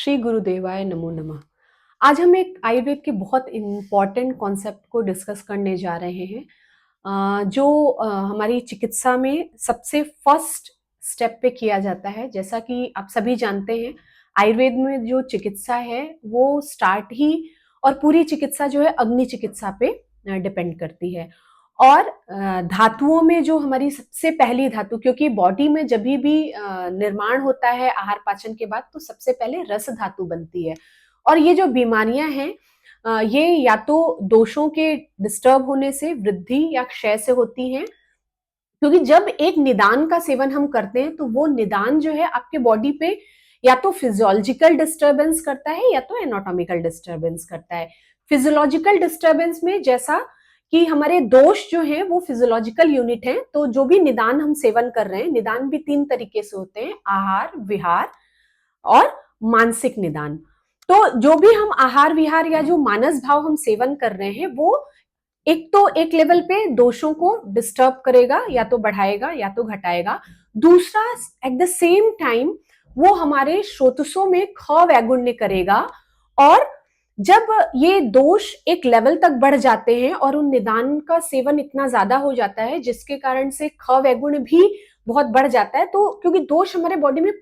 श्री गुरुदेवाय नमो नमः। आज हम एक आयुर्वेद के बहुत इम्पॉर्टेंट कॉन्सेप्ट को डिस्कस करने जा रहे हैं, जो हमारी चिकित्सा में सबसे फर्स्ट स्टेप पे किया जाता है। जैसा कि आप सभी जानते हैं, आयुर्वेद में जो चिकित्सा है वो स्टार्ट ही और पूरी चिकित्सा जो है अग्नि चिकित्सा पे डिपेंड करती है। और धातुओं में जो हमारी सबसे पहली धातु, क्योंकि बॉडी में जब भी निर्माण होता है आहार पाचन के बाद, तो सबसे पहले रस धातु बनती है। और ये जो बीमारियां हैं, ये या तो दोषों के डिस्टर्ब होने से, वृद्धि या क्षय से होती हैं। क्योंकि जब एक निदान का सेवन हम करते हैं तो वो निदान जो है आपके बॉडी पे या तो फिजियोलॉजिकल डिस्टर्बेंस करता है या तो एनाटॉमिकल डिस्टर्बेंस करता है। फिजियोलॉजिकल डिस्टर्बेंस में जैसा कि हमारे दोष जो है वो फिजियोलॉजिकल यूनिट है, तो जो भी निदान हम सेवन कर रहे हैं, निदान भी 3 तरीके से होते हैं: आहार, विहार और मानसिक निदान। तो जो भी हम आहार विहार या जो मानस भाव हम सेवन कर रहे हैं, वो एक तो एक लेवल पे दोषों को डिस्टर्ब करेगा, या तो बढ़ाएगा या तो घटाएगा। दूसरा, एट द सेम टाइम वो हमारे स्रोतसों में ख वैगुण्य करेगा। और जब ये दोष एक लेवल तक बढ़ जाते हैं और उन निदान का सेवन इतना ज्यादा हो जाता है जिसके कारण से ख वैगुण्य भी बहुत बढ़ जाता है, तो क्योंकि दोष हमारे बॉडी में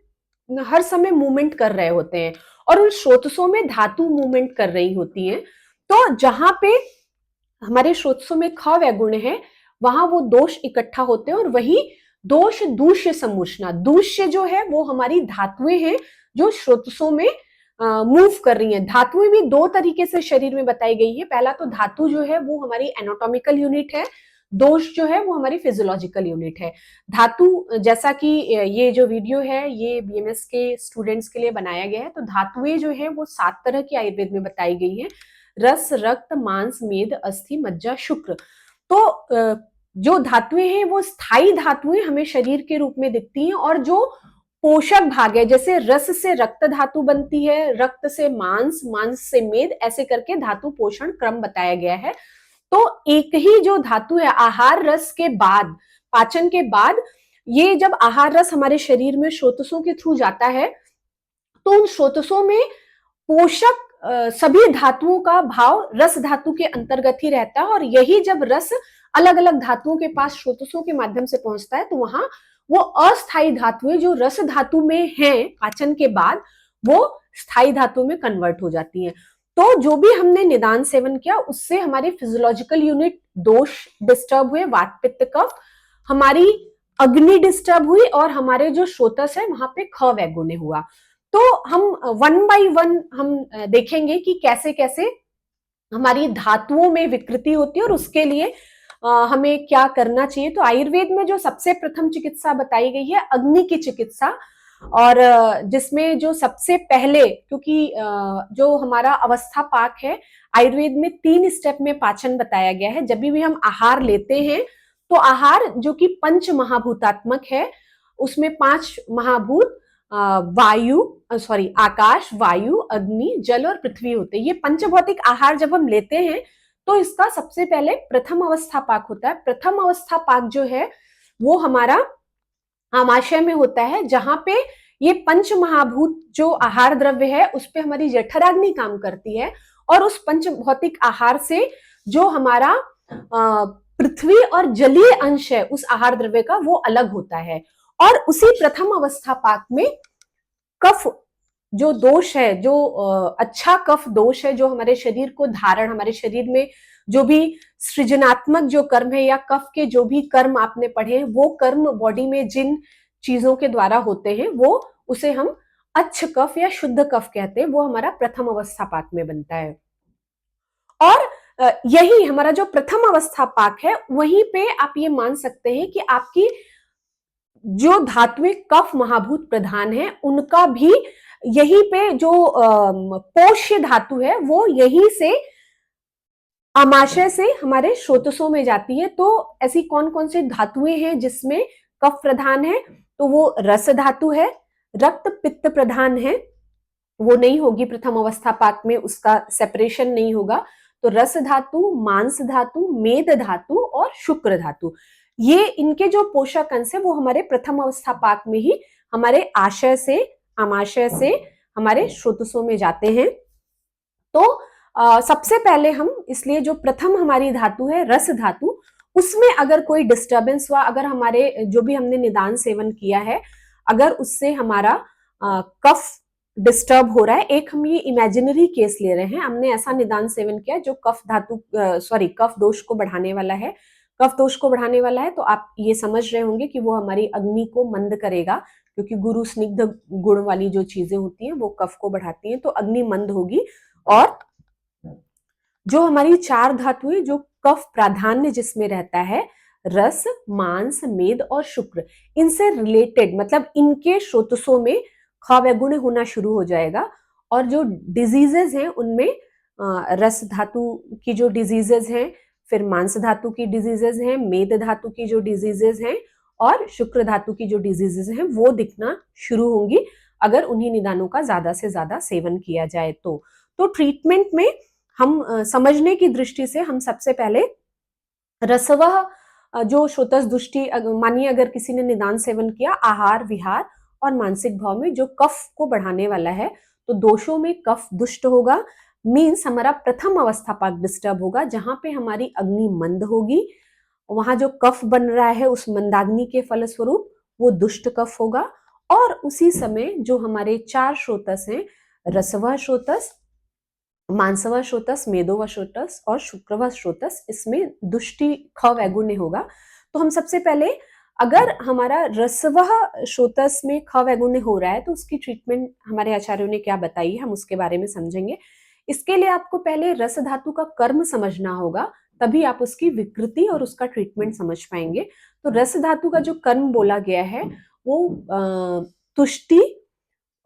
हर समय मूवमेंट कर रहे होते हैं और उन स्रोतसों में धातु मूवमेंट कर रही होती हैं, तो जहां पे हमारे स्रोतसों में ख वैगुण्य है वहां वो दोष इकट्ठा होते हैं। और वही दोष दूष्य समूषणा, दूष्य जो है वो हमारी धातुएं हैं जो स्रोतसों में मूव कर रही हैं। धातुएं भी 2 तरीके से शरीर में बताई गई है। पहला तो धातु जो है वो हमारी एनाटॉमिकल यूनिट है, दोष जो है वो हमारी फिजियोलॉजिकल यूनिट है। धातु, जैसा कि ये जो वीडियो है ये बीएमएस के स्टूडेंट्स के लिए बनाया गया है, तो धातुएं जो है वो 7 तरह की आयुर्वेद में बताई गई है: रस, रक्त, मांस, मेद, अस्थि, मज्जा, शुक्र। तो जो धातुएं हैं वो स्थायी धातुएं हमें शरीर के रूप में दिखती हैं, और जो पोषक भाग है, जैसे रस से रक्त धातु बनती है, रक्त से मांस, मांस से मेद, ऐसे करके धातु पोषण क्रम बताया गया है। तो एक ही जो धातु है, आहार रस के बाद, पाचन के बाद, ये जब आहार रस हमारे शरीर में स्रोतसों के थ्रू जाता है तो उन स्रोतसों में पोषक सभी धातुओं का भाव रस धातु के अंतर्गत ही रहता है। और यही जब रस अलग अलग धातुओं के पास स्रोतसों के माध्यम से पहुंचता है, तो वहां वो अस्थायी धातुएं जो रस धातु में हैं पाचन के बाद, वो स्थायी धातु में कन्वर्ट हो जाती हैं। तो जो भी हमने निदान सेवन किया उससे हमारी फिजियोलॉजिकल यूनिट दोष डिस्टर्ब हुए, वात पित्त कफ, हमारी अग्नि डिस्टर्ब हुई, और हमारे जो स्रोतस है वहां पे ख वैगुण्य हुआ। तो हम 1 बाय 1 हम देखेंगे कि कैसे कैसे हमारी धातुओं में विकृति होती है और उसके लिए हमें क्या करना चाहिए। तो आयुर्वेद में जो सबसे प्रथम चिकित्सा बताई गई है अग्नि की चिकित्सा, और जिसमें जो सबसे पहले, क्योंकि जो हमारा अवस्था पाक है, आयुर्वेद में 3 स्टेप में पाचन बताया गया है। जब भी हम आहार लेते हैं तो आहार जो कि पंच महाभूतात्मक है, उसमें 5 महाभूत आकाश, वायु, अग्नि, जल और पृथ्वी होते हैं। ये पंचभौतिक आहार जब हम लेते हैं तो इसका सबसे पहले प्रथम अवस्था पाक होता है। प्रथम अवस्था पाक जो है वो हमारा आमाशय में होता है, जहां पे ये पंच महाभूत जो आहार द्रव्य है उस पे हमारी जठराग्नि काम करती है, और उस पंच भौतिक आहार से जो हमारा पृथ्वी और जलीय अंश है उस आहार द्रव्य का, वो अलग होता है। और उसी प्रथम अवस्था पाक में कफ जो दोष है, जो अच्छा कफ दोष है, जो हमारे शरीर को धारण, हमारे शरीर में जो भी सृजनात्मक जो कर्म है या कफ के जो भी कर्म आपने पढ़े हैं, वो कर्म बॉडी में जिन चीजों के द्वारा होते हैं, वो उसे हम अच्छ कफ या शुद्ध कफ कहते हैं, वो हमारा प्रथम अवस्था पाक में बनता है। और यही हमारा जो प्रथम अवस्था पाक है, वहीं पे आप ये मान सकते हैं कि आपकी जो धात्विक कफ महाभूत प्रधान है उनका भी यहीं पे जो पोष्य धातु है वो यहीं से आमाशय से हमारे स्रोतसों में जाती है। तो ऐसी कौन कौन सी धातुएं हैं जिसमें कफ प्रधान है? तो वो रस धातु है, रक्त पित्त प्रधान है, वो नहीं होगी प्रथम अवस्था पाक में, उसका सेपरेशन नहीं होगा। तो रस धातु, मांस धातु, मेद धातु और शुक्र धातु, ये इनके जो पोषक अंश है वो हमारे प्रथम अवस्था पाक में ही हमारे आशय से, आमाशय से हमारे स्रोतसों में जाते हैं। तो सबसे पहले हम, इसलिए जो प्रथम हमारी धातु है रस धातु, उसमें अगर कोई डिस्टर्बेंस हुआ, अगर हमारे जो भी हमने निदान सेवन किया है अगर उससे हमारा कफ डिस्टर्ब हो रहा है, एक हम ये इमेजिनरी केस ले रहे हैं, हमने ऐसा निदान सेवन किया जो कफ धातु कफ दोष को बढ़ाने वाला है, कफ दोष को बढ़ाने वाला है, तो आप ये समझ रहे होंगे कि वो हमारी अग्नि को मंद करेगा, क्योंकि गुरु स्निग्ध गुण वाली जो चीजें होती हैं वो कफ को बढ़ाती हैं, तो अग्नि मंद होगी। और जो हमारी चार धातुएं जो कफ प्राधान्य जिसमें रहता है, रस, मांस, मेद और शुक्र, इनसे रिलेटेड मतलब इनके स्रोतसों में खवैगुण्य होना शुरू हो जाएगा। और जो डिजीजेज हैं उनमें रस धातु की जो डिजीजेज हैं, फिर मांस धातु की डिजीजेज हैं, मेद धातु की जो डिजीजेज हैं और शुक्र धातु की जो डिजीजेज हैं वो दिखना शुरू होंगी अगर उन्हीं निदानों का ज्यादा से ज्यादा सेवन किया जाए तो ट्रीटमेंट में हम समझने की दृष्टि से हम सबसे पहले रसवह जो श्रोतस दुष्टि, मानिए अगर किसी ने निदान सेवन किया आहार विहार और मानसिक भाव में जो कफ को बढ़ाने वाला है, तो दोषों में कफ दुष्ट होगा, मीन्स हमारा प्रथम अवस्था पाक डिस्टर्ब होगा, जहां पे हमारी अग्नि मंद होगी, वहां जो कफ बन रहा है उस मंदाग्नि के फलस्वरूप वो दुष्ट कफ होगा। और उसी समय जो हमारे चार श्रोतस हैं, रसवह श्रोतस, मानसवा श्रोतस, मेदोवा श्रोतस और शुक्रवा श्रोतस, इसमें दुष्टि खवैगुण्य होगा। तो हम सबसे पहले अगर हमारा रसवह श्रोतस में खवैगुण्य हो रहा है तो उसकी ट्रीटमेंट हमारे आचार्यों ने क्या बताई है, हम उसके बारे में समझेंगे। इसके लिए आपको पहले रस धातु का कर्म समझना होगा, तभी आप उसकी विकृति और उसका ट्रीटमेंट समझ पाएंगे। तो रस धातु का जो कर्म बोला गया है वो तुष्टि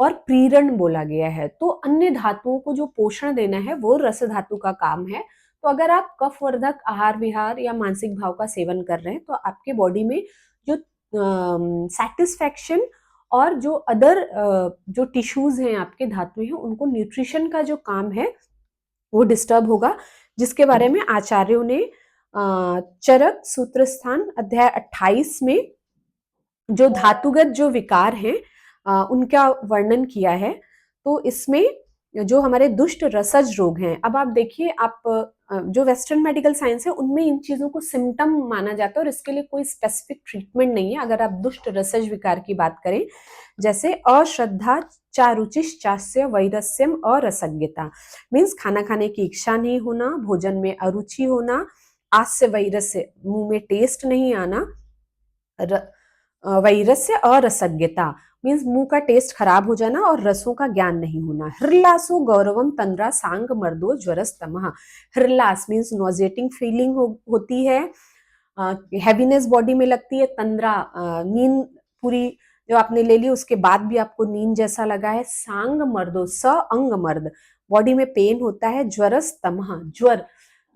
और प्रीरण बोला गया है। तो अन्य धातुओं को जो पोषण देना है वो रस धातु का काम है। तो अगर आप कफवर्धक आहार विहार या मानसिक भाव का सेवन कर रहे हैं तो आपके बॉडी में जो सेटिस्फैक्शन और जो अदर जो टिश्यूज हैं आपके धातु हैं उनको न्यूट्रिशन का जो काम है वो डिस्टर्ब होगा, जिसके बारे में आचार्यों ने चरक सूत्र स्थान अध्याय 28 में जो धातुगत जो विकार हैं उनका वर्णन किया है। तो इसमें जो हमारे दुष्ट रसज रोग हैं, अब आप देखिए, आप जो वेस्टर्न मेडिकल साइंस है उनमें इन चीजों को सिम्टम माना जाता है और इसके लिए कोई स्पेसिफिक ट्रीटमेंट नहीं है। अगर आप दुष्ट रसज विकार की बात करें, जैसे अश्रद्धा, चारुचिश, चास्य, वैरस्यम और रसज्ञता, मीन्स खाना खाने की इच्छा नहीं होना, भोजन में अरुचि होना, आस्य वैरस्य, मुंह में टेस्ट नहीं आना, वैरस्य और रसज्ञता मीन्स मुंह का टेस्ट खराब हो जाना और रसों का ज्ञान नहीं होना। हृलासो गौरवम तंद्रा सांग मर्दो ज्वरस्तमः, हृलास मीन्स नॉजेटिंग फीलिंग होती है, हैवीनेस बॉडी में लगती है, तंद्रा नींद पूरी जो आपने ले ली उसके बाद भी आपको नींद जैसा लगा है, सांग मर्दो स अंग मर्द, बॉडी में पेन होता है, ज्वरस्तमः ज्वर,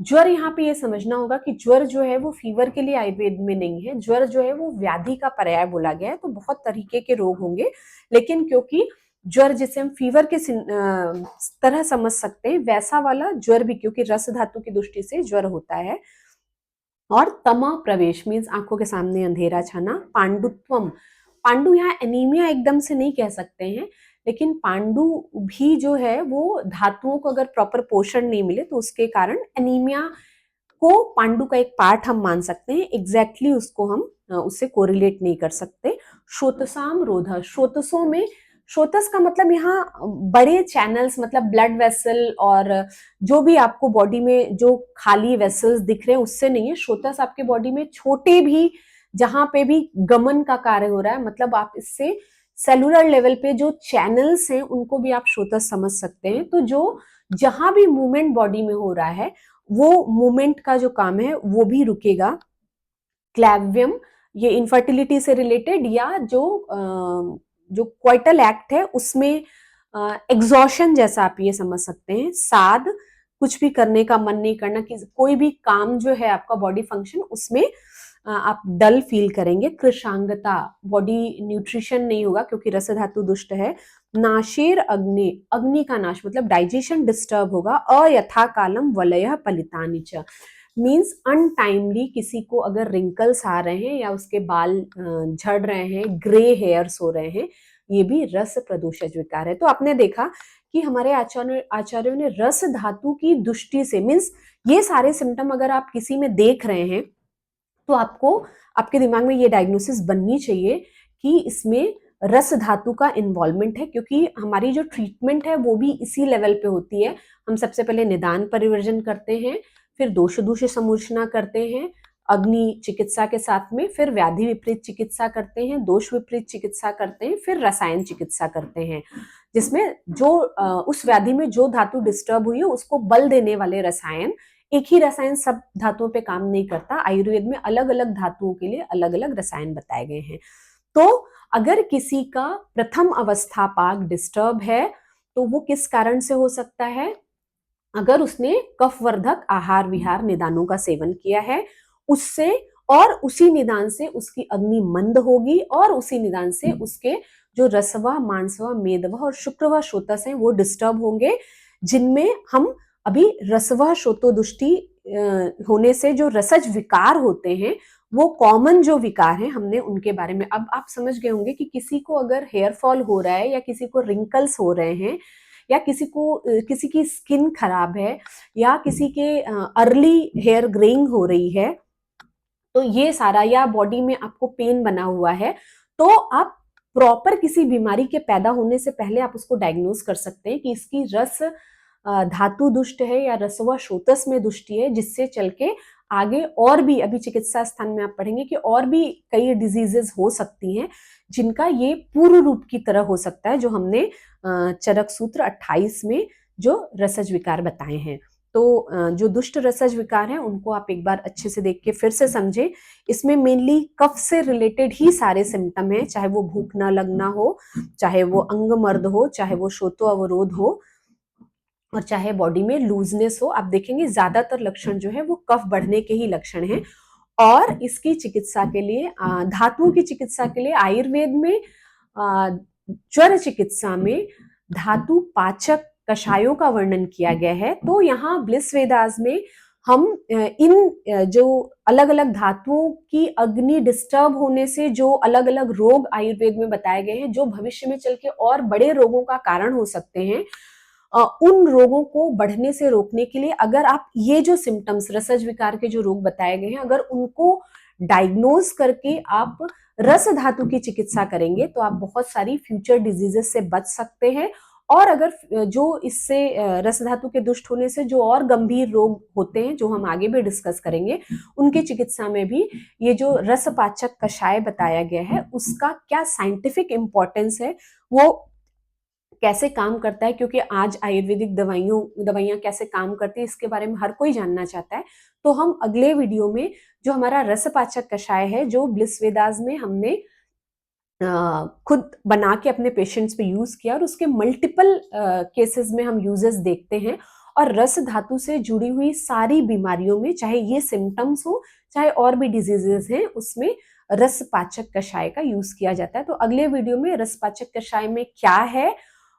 ज्वर यहाँ पे ये समझना होगा कि ज्वर जो है वो फीवर के लिए आयुर्वेद में नहीं है, ज्वर जो है वो व्याधि का पर्याय बोला गया है। तो बहुत तरीके के रोग होंगे, लेकिन क्योंकि ज्वर जिसे हम फीवर के तरह समझ सकते हैं वैसा वाला ज्वर भी, क्योंकि रस धातु की दृष्टि से ज्वर होता है। और तमा प्रवेश मीन्स आंखों के सामने अंधेरा छाना, पांडुत्वम, पांडु यहाँ एनीमिया एकदम से नहीं कह सकते हैं, लेकिन पांडु भी जो है वो धातुओं को अगर प्रॉपर पोषण नहीं मिले तो उसके कारण एनीमिया को पांडु का एक पार्ट हम मान सकते हैं, एग्जैक्टली उसको हम उससे कोरिलेट नहीं कर सकते। श्रोतसाम रोधा, श्रोतसों में, श्रोतस का मतलब यहाँ बड़े चैनल्स मतलब ब्लड वेसल और जो भी आपको बॉडी में जो खाली वेसल्स दिख रहे हैं उससे नहीं है, श्रोतस आपके बॉडी में छोटे भी जहां पे भी गमन का कार्य हो रहा है, मतलब आप इससे सेलुलर लेवल पे जो चैनल्स हैं उनको भी आप श्रोतस समझ सकते हैं। तो जो जहां भी मूवमेंट बॉडी में हो रहा है वो मूवमेंट का जो काम है वो भी रुकेगा। क्लैवियम ये इनफर्टिलिटी से रिलेटेड या जो क्वाइटल एक्ट है उसमें एग्जॉशन जैसा आप ये समझ सकते हैं। साध कुछ भी करने का मन नहीं करना, कि कोई भी काम जो है आपका बॉडी फंक्शन उसमें आप डल फील करेंगे। कृशांगता, बॉडी न्यूट्रिशन नहीं होगा क्योंकि रस धातु दुष्ट है। नाशेर अग्नि, अग्नि का नाश मतलब डाइजेशन डिस्टर्ब होगा। अयथा कालम वलय पलितानि च मीन्स अनटाइमली किसी को अगर रिंकल्स आ रहे हैं या उसके बाल झड़ रहे हैं, ग्रे हेयर्स हो रहे हैं, ये भी रस प्रदोषज विकार है। तो आपने देखा कि हमारे आचार्यों ने रस धातु की दृष्टि से, मीन्स ये सारे सिम्टम अगर आप किसी में देख रहे हैं तो आपको आपके दिमाग में ये डायग्नोसिस बननी चाहिए कि इसमें रस धातु का इन्वॉल्वमेंट है, क्योंकि हमारी जो ट्रीटमेंट है वो भी इसी लेवल पे होती है। हम सबसे पहले निदान परिवर्जन करते हैं, फिर दोष दूष समूचना करते हैं अग्नि चिकित्सा के साथ में, फिर व्याधि विपरीत चिकित्सा करते हैं, दोष विपरीत चिकित्सा करते हैं, फिर रसायन चिकित्सा करते हैं, जिसमें जो उस व्याधि में जो धातु डिस्टर्ब हुई है उसको बल देने वाले रसायन, एक ही रसायन सब धातुओं पे काम नहीं करता, आयुर्वेद में अलग अलग धातुओं के लिए अलग अलग रसायन बताए गए हैं। तो अगर किसी का प्रथम अवस्था पाक डिस्टर्ब है तो वो किस कारण से हो सकता है? अगर उसने कफवर्धक आहार विहार निदानों का सेवन किया है, उससे और उसी निदान से उसकी अग्नि मंद होगी और उसी निदान से उसके जो रसवा, मांसवा, मेदवा और शुक्रवा श्रोतस हैं वो डिस्टर्ब होंगे, जिनमें हम अभी रसवा श्रोतोदुष्टि होने से जो रसज विकार होते हैं वो कॉमन जो विकार हैं हमने उनके बारे में, अब आप समझ गए होंगे कि किसी को अगर हेयर फॉल हो रहा है या किसी को रिंकल्स हो रहे हैं या किसी की स्किन खराब है या किसी के अर्ली हेयर ग्रेइंग हो रही है, तो ये सारा, या बॉडी में आपको पेन बना हुआ है, तो आप प्रॉपर किसी बीमारी के पैदा होने से पहले आप उसको डायग्नोज कर सकते हैं कि इसकी रस धातु दुष्ट है या रसवा श्रोतस में दुष्टि है, जिससे चल के आगे और भी, अभी चिकित्सा स्थान में आप पढ़ेंगे कि और भी कई डिजीजेस हो सकती हैं जिनका ये पूर्व रूप की तरह हो सकता है, जो हमने चरक सूत्र 28 में जो रसज विकार बताए हैं। तो जो दुष्ट रसज विकार हैं उनको आप एक बार अच्छे से देख के फिर से समझे। इसमें मेनली कफ से रिलेटेड ही सारे सिम्टम हैं, चाहे वो भूख ना लगना हो, चाहे वो अंग मर्द हो, चाहे वो श्रोतो अवरोध हो और चाहे बॉडी में लूजनेस हो। आप देखेंगे ज्यादातर लक्षण जो है वो कफ बढ़ने के ही लक्षण हैं। और इसकी चिकित्सा के लिए, धातुओं की चिकित्सा के लिए आयुर्वेद में ज्वर चिकित्सा में धातु पाचक कषायों का वर्णन किया गया है। तो यहाँ ब्लिस वेदास में हम इन जो अलग अलग धातुओं की अग्नि डिस्टर्ब होने से जो अलग अलग रोग आयुर्वेद में बताए गए हैं, जो भविष्य में चल के और बड़े रोगों का कारण हो सकते हैं, उन रोगों को बढ़ने से रोकने के लिए अगर आप ये जो सिम्टम्स, रसज विकार के जो रोग बताए गए हैं, अगर उनको डायग्नोज करके आप रस धातु की चिकित्सा करेंगे तो आप बहुत सारी फ्यूचर डिजीजेस से बच सकते हैं। और अगर जो इससे रस धातु के दुष्ट होने से जो और गंभीर रोग होते हैं, जो हम आगे भी डिस्कस करेंगे, उनकी चिकित्सा में भी ये जो रसपाचक कषाय बताया गया है उसका क्या साइंटिफिक इंपॉर्टेंस है, वो कैसे काम करता है, क्योंकि आज आयुर्वेदिक दवाइयां कैसे काम करती है इसके बारे में हर कोई जानना चाहता है। तो हम अगले वीडियो में जो हमारा रसपाचक कषाय है, जो ब्लिस वेदास में हमने खुद बना के अपने पेशेंट्स पे यूज किया और उसके मल्टीपल केसेस में हम यूजेस देखते हैं, और रस धातु से जुड़ी हुई सारी बीमारियों में, चाहे ये सिम्टम्स हो चाहे और भी डिजीजेस हैं, उसमें रसपाचक कषाय का यूज किया जाता है। तो अगले वीडियो में रसपाचक कषाय में क्या है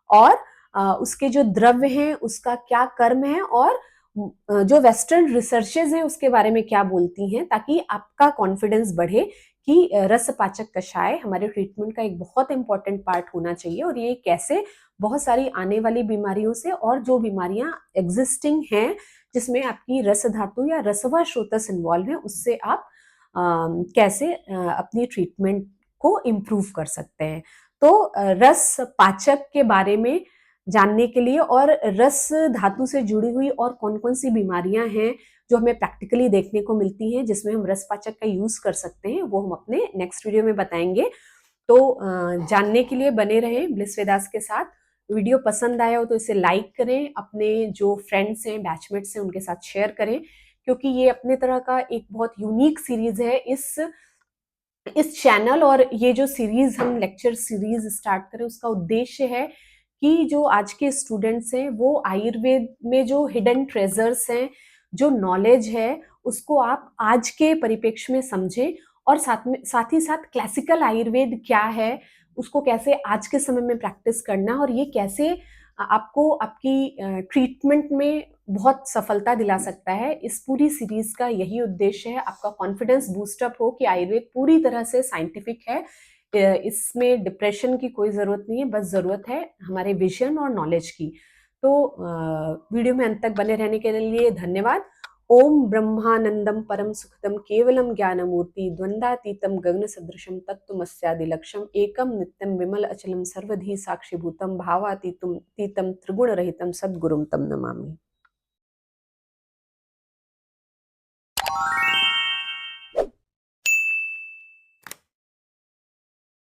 और उसके जो द्रव्य हैं उसका क्या कर्म है, और जो वेस्टर्न रिसर्चेज हैं उसके बारे में क्या बोलती हैं, ताकि आपका कॉन्फिडेंस बढ़े कि रसपाचक कषाय हमारे ट्रीटमेंट का एक बहुत इंपॉर्टेंट पार्ट होना चाहिए, और ये कैसे बहुत सारी आने वाली बीमारियों से और जो बीमारियां एग्जिस्टिंग हैं जिसमें आपकी रस धातु या रसवा श्रोतस इन्वॉल्व है, उससे आप कैसे अपनी ट्रीटमेंट को इम्प्रूव कर सकते हैं। तो रस पाचक के बारे में जानने के लिए और रस धातु से जुड़ी हुई और कौन कौन सी बीमारियां हैं जो हमें प्रैक्टिकली देखने को मिलती हैं जिसमें हम रस पाचक का यूज कर सकते हैं, वो हम अपने नेक्स्ट वीडियो में बताएंगे। तो जानने के लिए बने रहें ब्लिस वेदास के साथ। वीडियो पसंद आया हो तो इसे लाइक करें, अपने जो फ्रेंड्स हैं, बैचमेट्स हैं, उनके साथ शेयर करें, क्योंकि ये अपने तरह का एक बहुत यूनिक सीरीज है इस चैनल। और ये जो सीरीज हम लेक्चर सीरीज स्टार्ट करें उसका उद्देश्य है कि जो आज के स्टूडेंट्स हैं वो आयुर्वेद में जो हिडन ट्रेजर्स हैं, जो नॉलेज है, उसको आप आज के परिप्रेक्ष्य में समझें, और साथ ही साथ क्लासिकल आयुर्वेद क्या है, उसको कैसे आज के समय में प्रैक्टिस करना, और ये कैसे आपको आपकी ट्रीटमेंट में बहुत सफलता दिला सकता है। इस पूरी सीरीज का यही उद्देश्य है, आपका कॉन्फिडेंस बूस्टअप हो कि आयुर्वेद पूरी तरह से साइंटिफिक है, इसमें डिप्रेशन की कोई ज़रूरत नहीं है, बस ज़रूरत है हमारे विज़न और नॉलेज की। तो वीडियो में अंत तक बने रहने के लिए धन्यवाद। ओम ब्रह्मानंदम परम सुखदम केवलम ज्ञानमूर्ति द्वंद्वातीतम गगन सदृशम तत्वमस्यादिलक्ष्यम एकम नित्यम विमल अचलम सर्वधी साक्षीभूतम भावातीतम तीतम त्रिगुण रहितम सद्गुरुम तम नमामि।